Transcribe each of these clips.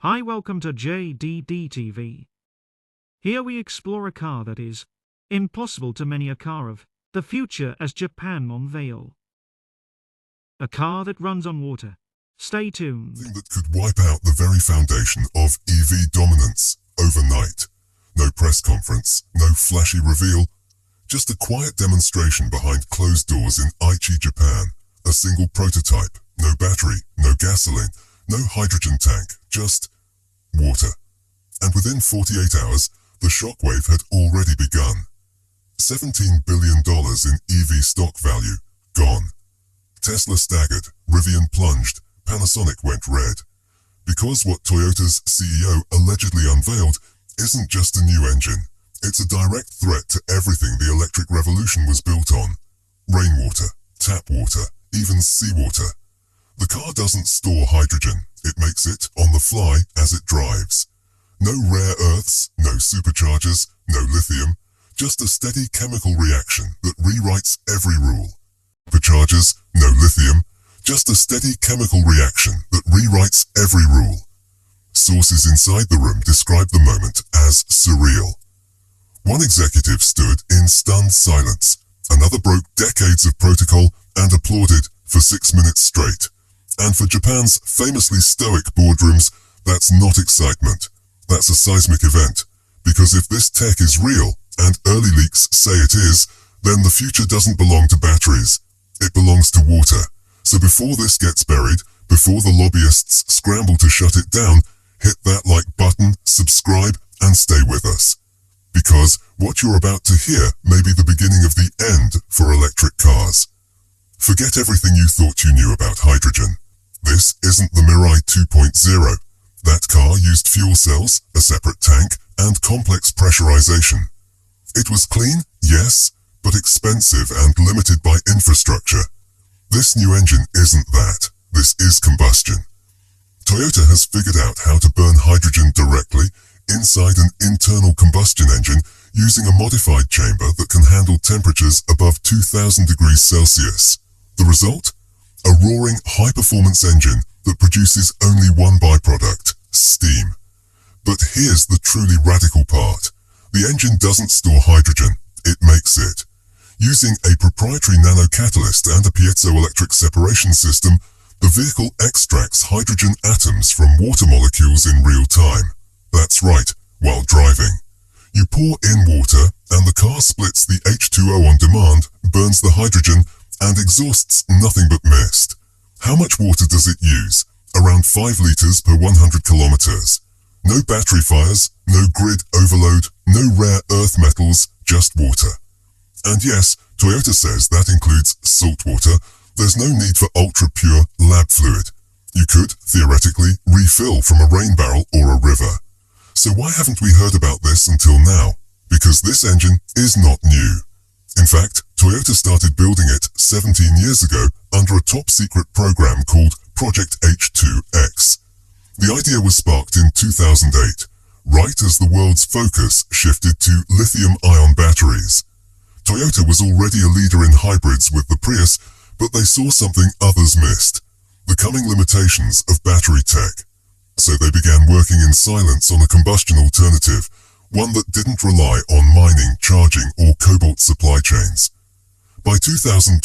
Hi, welcome to JDD TV. Here we explore a car that is impossible to many, a car of the future as Japan on Vail. A car that runs on water. Stay tuned. Thing that could wipe out the very foundation of EV dominance overnight. No press conference, no flashy reveal, just a quiet demonstration behind closed doors in Aichi, Japan. A single prototype, no battery, no gasoline, no hydrogen tank, just water. And within 48 hours, the shockwave had already begun. $17 billion in EV stock value, gone. Tesla staggered, Rivian plunged, Panasonic went red. Because what Toyota's CEO allegedly unveiled isn't just a new engine, it's a direct threat to everything the electric revolution was built on. Rainwater, tap water, even seawater. The car doesn't store hydrogen, it makes it on the fly as it drives. No rare earths, no superchargers, no lithium, just a steady chemical reaction that rewrites every rule. Superchargers, no lithium, just a steady chemical reaction that rewrites every rule. Sources inside the room described the moment as surreal. One executive stood in stunned silence, another broke decades of protocol and applauded for 6 minutes straight. And for Japan's famously stoic boardrooms, that's not excitement. That's a seismic event. Because if this tech is real, and early leaks say it is, then the future doesn't belong to batteries. It belongs to water. So before this gets buried, before the lobbyists scramble to shut it down, hit that like button, subscribe, and stay with us. Because what you're about to hear may be the beginning of the end for electric cars. Forget everything you thought you knew about hydrogen. This isn't the Mirai 2.0. That car used fuel cells, a separate tank, and complex pressurization. It was clean, yes, but expensive and limited by infrastructure. This new engine isn't that. This is combustion. Toyota has figured out how to burn hydrogen directly inside an internal combustion engine using a modified chamber that can handle temperatures above 2000 degrees Celsius. The result? A roaring, high-performance engine that produces only one byproduct, steam. But here's the truly radical part. The engine doesn't store hydrogen, it makes it. Using a proprietary nanocatalyst and a piezoelectric separation system, the vehicle extracts hydrogen atoms from water molecules in real time. That's right, while driving. You pour in water, and the car splits the H2O on demand, burns the hydrogen, and exhausts nothing but mist. How much water does it use? Around 5 liters per 100 kilometers. No battery fires, no grid overload, no rare earth metals, just water. And yes, Toyota says that includes salt water. There's no need for ultra-pure lab fluid. You could, theoretically, refill from a rain barrel or a river. So why haven't we heard about this until now? Because this engine is not new. In fact, Toyota started building it 17 years ago under a top-secret program called Project H2X. The idea was sparked in 2008, right as the world's focus shifted to lithium-ion batteries. Toyota was already a leader in hybrids with the Prius, but they saw something others missed, the coming limitations of battery tech. So they began working in silence on a combustion alternative, one that didn't rely on mining, charging, or cobalt supply chains. By 2012,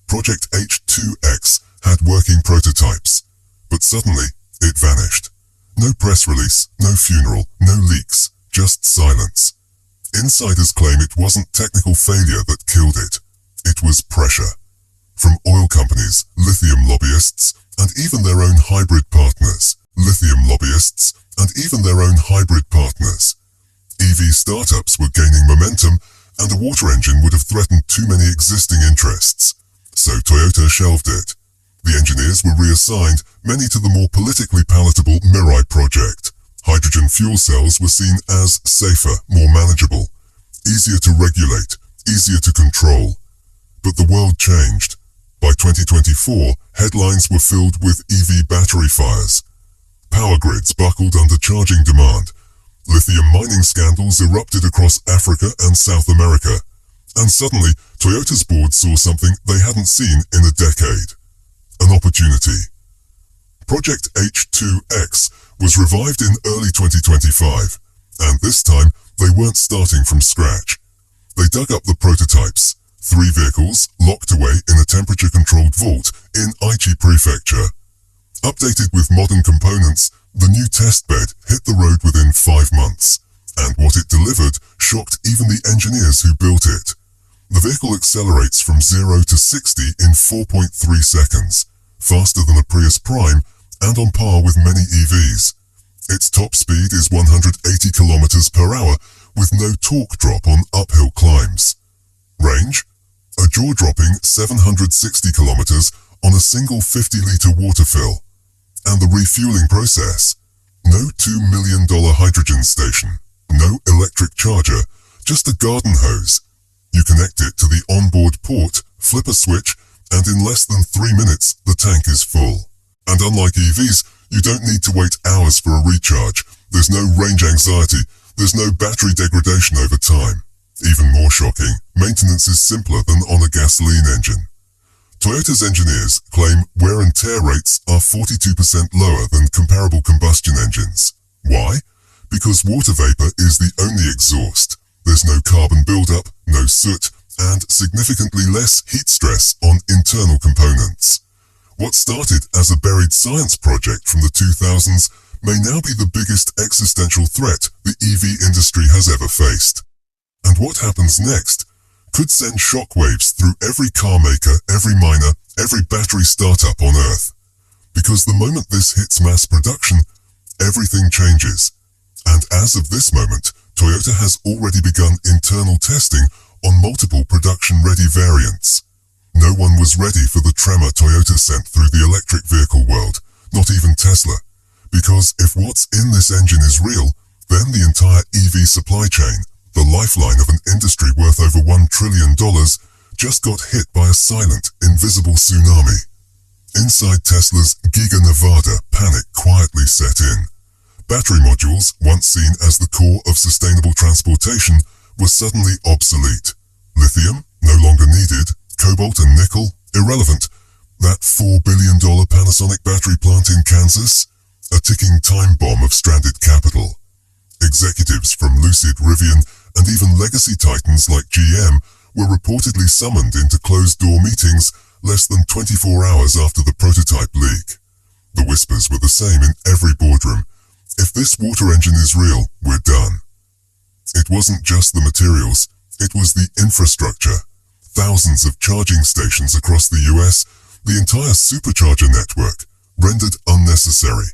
Project H2X had working prototypes, but suddenly it vanished. No press release, no funeral, no leaks, just silence. Insiders claim it wasn't technical failure that killed it. It was pressure. From oil companies, lithium lobbyists, and even their own hybrid partners. EV startups were gaining momentum, and a water engine would have threatened too many existing interests. So Toyota shelved it. The engineers were reassigned, many to the more politically palatable Mirai project. Hydrogen fuel cells were seen as safer, more manageable, easier to regulate, easier to control. But the world changed. By 2024, headlines were filled with EV battery fires. Power grids buckled under charging demand. Lithium mining scandals erupted across Africa and South America. And suddenly, Toyota's board saw something they hadn't seen in a decade. An opportunity. Project H2X was revived in early 2025, and this time they weren't starting from scratch. They dug up the prototypes, 3 vehicles locked away in a temperature-controlled vault in Aichi Prefecture. Updated with modern components, the new test bed hit the road within 5 months, and what it delivered shocked even the engineers who built it. The vehicle accelerates from 0 to 60 in 4.3 seconds, faster than a Prius Prime and on par with many EVs. Its top speed is 180 kilometers per hour with no torque drop on uphill climbs. Range? A jaw-dropping 760 kilometers on a single 50-liter water fill. And the refueling process? No $2 million hydrogen station, no electric charger, just a garden hose. You connect it to the onboard port, flip a switch, and in less than 3 minutes, the tank is full. And unlike EVs, you don't need to wait hours for a recharge. There's no range anxiety. There's no battery degradation over time. Even more shocking, maintenance is simpler than on a gasoline engine. Toyota's engineers claim wear and tear rates are 42% lower than comparable combustion engines. Why? Because water vapor is the only exhaust. There's no carbon buildup, no soot, and significantly less heat stress on internal components. What started as a buried science project from the 2000s may now be the biggest existential threat the EV industry has ever faced. And what happens next could send shockwaves through every car maker, every miner, every battery startup on Earth. Because the moment this hits mass production, everything changes. And as of this moment, Toyota has already begun internal testing on multiple production-ready variants. No one was ready for the tremor Toyota sent through the electric vehicle world, not even Tesla. Because if what's in this engine is real, then the entire EV supply chain, the lifeline of an industry worth over $1 trillion, just got hit by a silent, invisible tsunami. Inside Tesla's Giga Nevada, panic quietly set in. Battery modules, once seen as the core of sustainable transportation, were suddenly obsolete. Lithium, no longer needed. Cobalt and nickel, irrelevant. That $4 billion Panasonic battery plant in Kansas? A ticking time bomb of stranded capital. Executives from Lucid, Rivian, and even legacy titans like GM were reportedly summoned into closed-door meetings less than 24 hours after the prototype leak. The whispers were the same in every boardroom. If this water engine is real, we're done. It wasn't just the materials, it was the infrastructure. Thousands of charging stations across the US, the entire supercharger network, rendered unnecessary.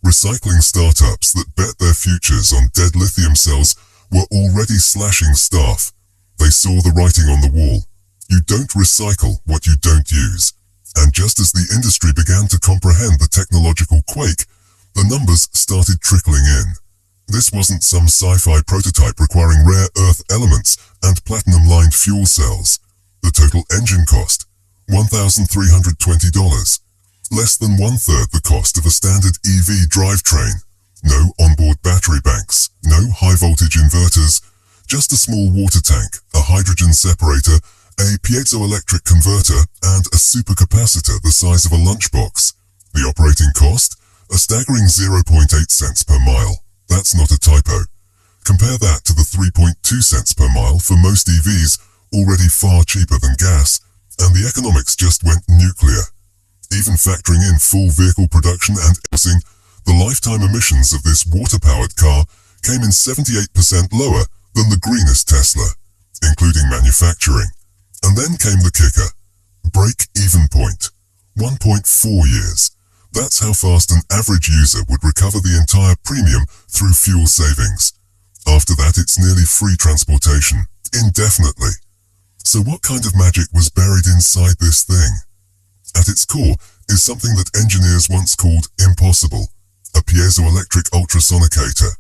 Recycling startups that bet their futures on dead lithium cells were already slashing staff. They saw the writing on the wall. You don't recycle what you don't use. And just as the industry began to comprehend the technological quake, the numbers started trickling in. This wasn't some sci-fi prototype requiring rare earth elements and platinum-lined fuel cells. The total engine cost, $1,320. Less than one-third the cost of a standard EV drivetrain. No onboard battery banks, no high-voltage inverters, just a small water tank, a hydrogen separator, a piezoelectric converter, and a supercapacitor the size of a lunchbox. The operating cost? A staggering 0.8 cents per mile. That's not a typo. Compare that to the 3.2 cents per mile for most EVs, already far cheaper than gas, and the economics just went nuclear. Even factoring in full vehicle production and housing, the lifetime emissions of this water-powered car came in 78% lower than the greenest Tesla, including manufacturing. And then came the kicker. Break-even point. 1.4 years. That's how fast an average user would recover the entire premium through fuel savings. After that, it's nearly free transportation, indefinitely. So what kind of magic was buried inside this thing? At its core is something that engineers once called impossible, a piezoelectric ultrasonicator.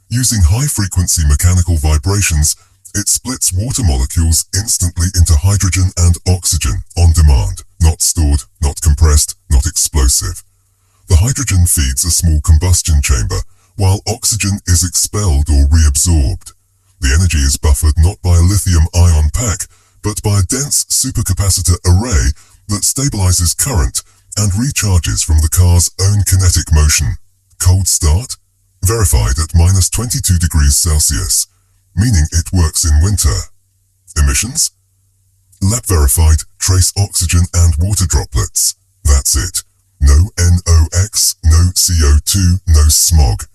Using high-frequency mechanical vibrations, it splits water molecules instantly into hydrogen and oxygen on demand, not stored, not compressed, not explosive. The hydrogen feeds a small combustion chamber, while oxygen is expelled or reabsorbed. The energy is buffered not by a lithium-ion pack, but by a dense supercapacitor array that stabilizes current and recharges from the car's own kinetic motion. Cold start? Verified at minus 22 degrees Celsius, meaning it works in winter. Emissions? Lab verified, trace oxygen and water droplets. That's it. No NOx, no CO2, no smog.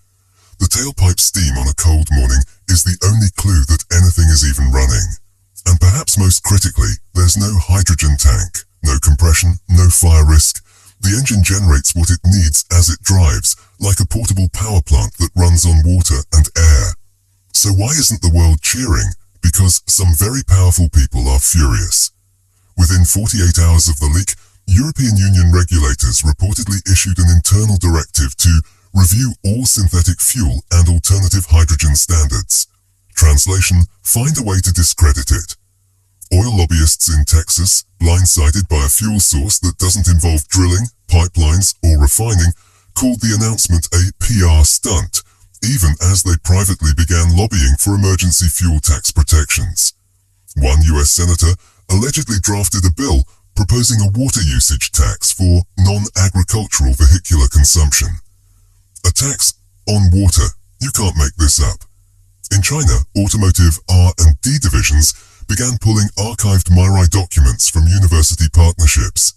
The tailpipe steam on a cold morning is the only clue that anything is even running. And perhaps most critically, there's no hydrogen tank, no compression, no fire risk. The engine generates what it needs as it drives, like a portable power plant that runs on water and air. So why isn't the world cheering? Because some very powerful people are furious. Within 48 hours of the leak, European Union regulators reportedly issued an internal directive to review all synthetic fuel and alternative hydrogen standards. Translation, find a way to discredit it. Oil lobbyists in Texas, blindsided by a fuel source that doesn't involve drilling, pipelines, or refining, called the announcement a PR stunt, even as they privately began lobbying for emergency fuel tax protections. One US senator allegedly drafted a bill proposing a water usage tax for non-agricultural vehicular consumption. A tax on water, you can't make this up. In China, automotive R&D divisions began pulling archived MIRI documents from university partnerships.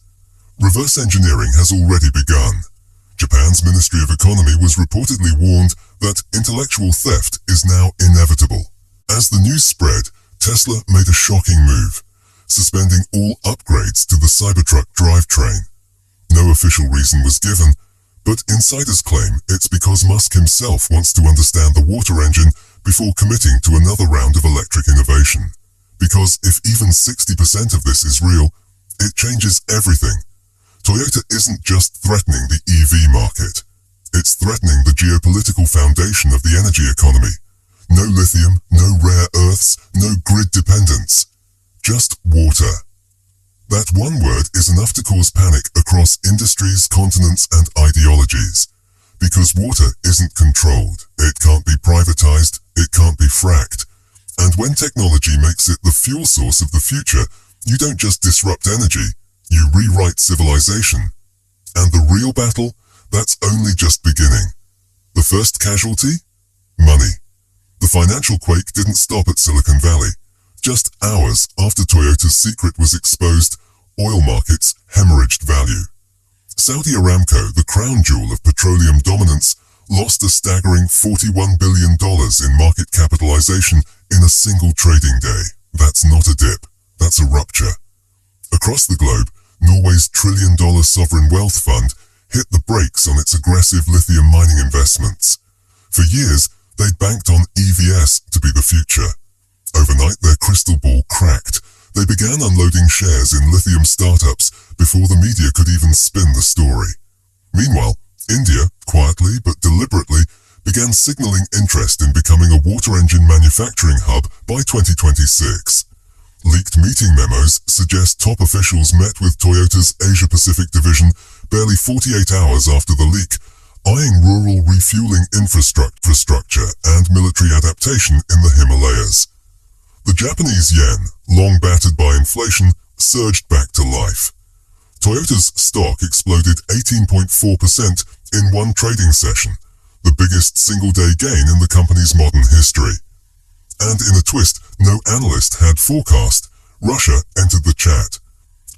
Reverse engineering has already begun. Japan's Ministry of Economy was reportedly warned that intellectual theft is now inevitable. As the news spread, Tesla made a shocking move, suspending all upgrades to the Cybertruck drivetrain. No official reason was given, but insiders claim it's because Musk himself wants to understand the water engine before committing to another round of electric innovation. Because if even 60% of this is real, it changes everything. Toyota isn't just threatening the EV market. It's threatening the geopolitical foundation of the energy economy. No lithium, no rare earths, no grid dependence. Just water. That one word is enough to cause panic across industries, continents, and ideologies. Because water isn't controlled. It can't be privatized. It can't be fracked. And when technology makes it the fuel source of the future, you don't just disrupt energy, you rewrite civilization. And the real battle? That's only just beginning. The first casualty? Money. The financial quake didn't stop at Silicon Valley. Just hours after Toyota's secret was exposed, oil markets hemorrhaged value. Saudi Aramco, the crown jewel of petroleum dominance, lost a staggering $41 billion in market capitalization in a single trading day. That's not a dip, that's a rupture. Across the globe, Norway's trillion-dollar sovereign wealth fund hit the brakes on its aggressive lithium mining investments. For years, they'd banked on EVs to be the future. Overnight, their crystal ball cracked. They began unloading shares in lithium startups before the media could even spin the story. Meanwhile, India, quietly but deliberately, began signaling interest in becoming a water engine manufacturing hub by 2026. Leaked meeting memos suggest top officials met with Toyota's Asia-Pacific division barely 48 hours after the leak, eyeing rural refueling infrastructure and military adaptation in the Himalayas. The Japanese yen, long battered by inflation, surged back to life. Toyota's stock exploded 18.4% in one trading session, the biggest single-day gain in the company's modern history. And in a twist no analyst had forecast, Russia entered the chat.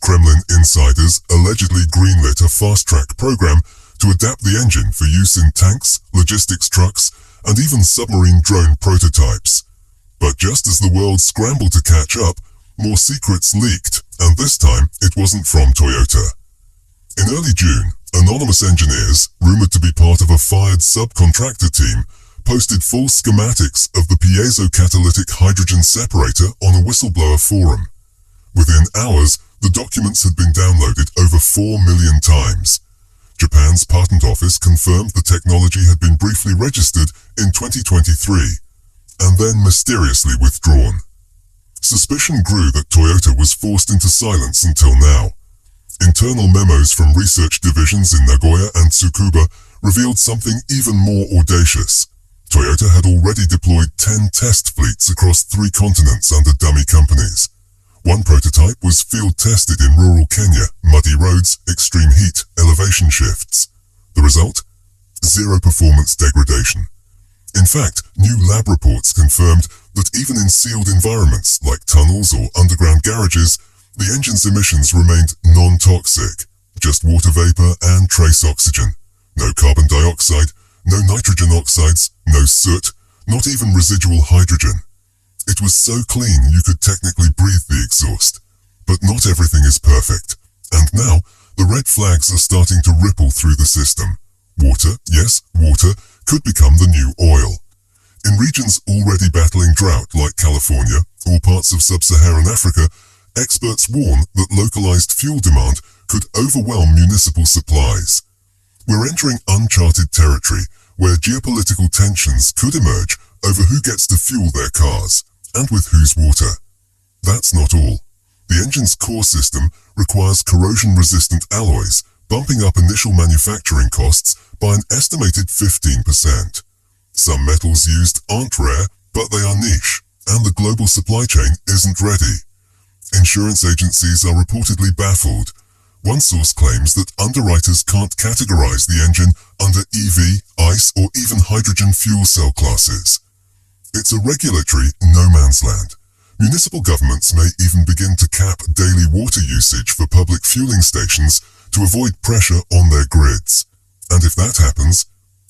Kremlin insiders allegedly greenlit a fast-track program to adapt the engine for use in tanks, logistics trucks, and even submarine drone prototypes. But just as the world scrambled to catch up, more secrets leaked, and this time it wasn't from Toyota. In early June, anonymous engineers, rumored to be part of a fired subcontractor team, posted full schematics of the piezo-catalytic hydrogen separator on a whistleblower forum. Within hours, the documents had been downloaded over 4 million times. Japan's patent office confirmed the technology had been briefly registered in 2023, and then mysteriously withdrawn. Suspicion grew that Toyota was forced into silence until now. Internal memos from research divisions in Nagoya and Tsukuba revealed something even more audacious. Toyota had already deployed 10 test fleets across 3 continents under dummy companies. One prototype was field-tested in rural Kenya, muddy roads, extreme heat, elevation shifts. The result? Zero performance degradation. In fact, new lab reports confirmed that even in sealed environments like tunnels or underground garages, the engine's emissions remained non-toxic. Just water vapor and trace oxygen. No carbon dioxide, no nitrogen oxides, no soot, not even residual hydrogen. It was so clean you could technically breathe the exhaust. But not everything is perfect. And now, the red flags are starting to ripple through the system. Water, yes, water, could become the new oil. In regions already battling drought like California or parts of sub-Saharan Africa, experts warn that localized fuel demand could overwhelm municipal supplies. We're entering uncharted territory where geopolitical tensions could emerge over who gets to fuel their cars and with whose water. That's not all. The engine's core system requires corrosion-resistant alloys, bumping up initial manufacturing costs by an estimated 15%. Some metals used aren't rare, but they are niche, and the global supply chain isn't ready. Insurance agencies are reportedly baffled. One source claims that underwriters can't categorize the engine under EV, ICE, or even hydrogen fuel cell classes. It's a regulatory no-man's land. Municipal governments may even begin to cap daily water usage for public fueling stations to avoid pressure on their grids. And if that happens,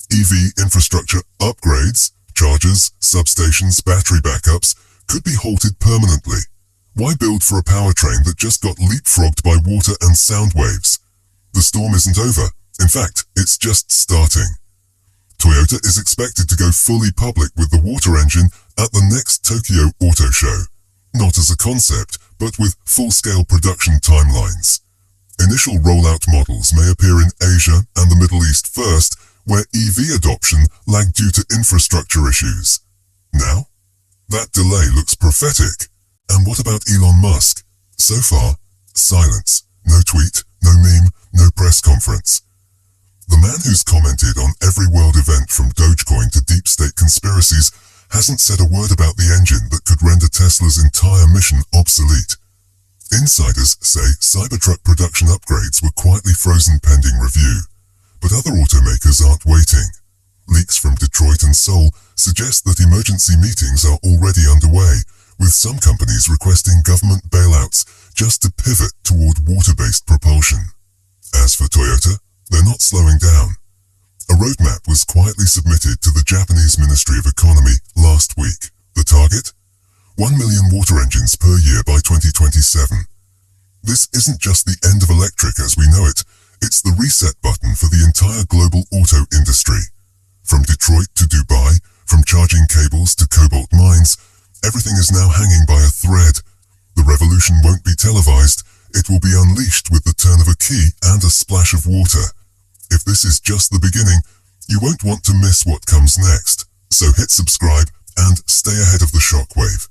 EV infrastructure upgrades, chargers, substations, battery backups could be halted permanently. Why build for a powertrain that just got leapfrogged by water and sound waves? The storm isn't over. In fact, it's just starting. Toyota is expected to go fully public with the water engine at the next Tokyo Auto Show. Not as a concept, but with full-scale production timelines. Initial rollout models may appear in Asia and the Middle East first, where EV adoption lagged due to infrastructure issues. Now, that delay looks prophetic. And what about Elon Musk? So far, silence. No tweet, no meme, no press conference. The man who's commented on every world event from Dogecoin to deep state conspiracies hasn't said a word about the engine that could render Tesla's entire mission obsolete. Insiders say Cybertruck production upgrades were quietly frozen pending review, but other automakers aren't waiting. Leaks from Detroit and Seoul suggest that emergency meetings are already underway, with some companies requesting government bailouts just to pivot toward water-based propulsion. As for Toyota, they're not slowing down. A roadmap was quietly submitted to the Japanese Ministry of Economy last week. The target? 1 million water engines per year by 2027. This isn't just the end of electric as we know it, it's the reset button for the entire global auto industry. From Detroit to Dubai, from charging cables to cobalt mines, everything is now hanging by a thread. The revolution won't be televised, it will be unleashed with the turn of a key and a splash of water. If this is just the beginning, you won't want to miss what comes next. So hit subscribe and stay ahead of the shockwave.